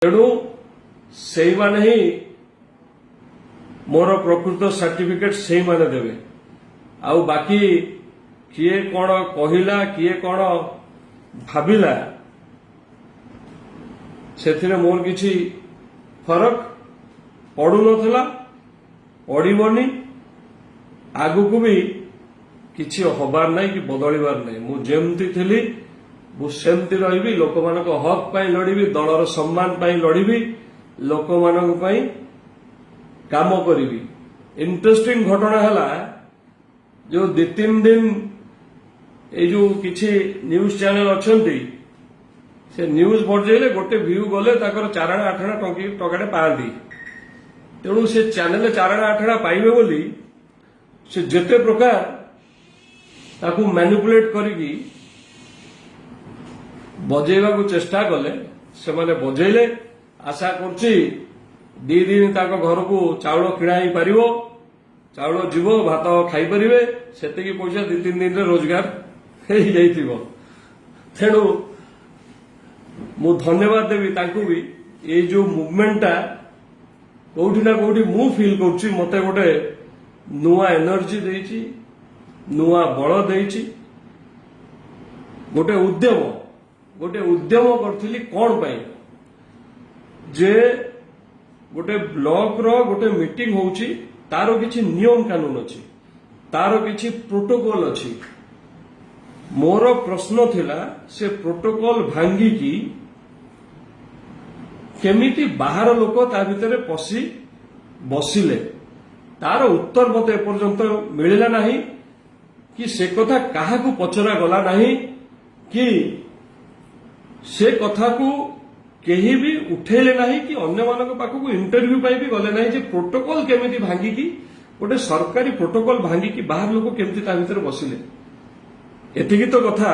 तेणु से माने ही मोर प्रकृत सर्टिफिकेट से माने देवे आउ बाकी किए कौन कहला किए कौन भाविला से मोर किछि फरक पड़ू नथला पड़बनी आगु को भी किछि हबार नहीं कि बदलिबार नहीं मु जेमती थिली मु सेमती रहिबी लोक मानक हक पाई लड़िबी दलर सम्मान पाई लड़िबी लोक मानक पाई काम करिबी। इंटरेस्टिंग घटना हला जो 2-3 दिन ए जो किछि न्यूज चैनल अछंती से न्यूज बजेले गोटे व्यू गले ताकर 4-8 टकाटे पाती तेणु से चैनल 4-8 पाइबे बोली से जेते प्रकार ताकू मैनिपुलेट करिकी बजेवा को चेष्टा कले से माने बजेले आशा करछि 2 दिन ताको घर को चाउल किणा ही पारिबो चाउल जीवो भात खाई परिबे सेतिकी पैसा 2-3 दिन रे रोजगार हे जाइतिबो। तेणु मु धन्यवाद देवी ताकू भी ये जो मूवमेंटा कोठी ना कोठी मु फील करछि मते गोटे नुआ एनर्जी देछि नुआ बल देछि गोटे उद्यम करथिली कोन पई जे गोटे ब्लॉक रो गोटे मीटिंग होउछि तारो किछि नियम कानून अछि तारो किछि प्रोटोकॉल अछि मोर प्रश्न थिला से प्रोटोकॉल भांगी की केमिति बाहर लोक ता भितरे पसी बसिले तार उत्तर मते एपर्यंत मिलिला नाही कि से कथा काहाकू पचरा गला नाही कि से कथा को केही भी उठेले नाही कि अन्य मानक पाखकू इंटरव्यू पाई भी गले नाही जे प्रोटोकॉल केमिति भांगी की गोटे सरकारी प्रोटोकॉल भांगी की बाहर लोक केमिति ता भितरे बसिले एतिकी तो कथा।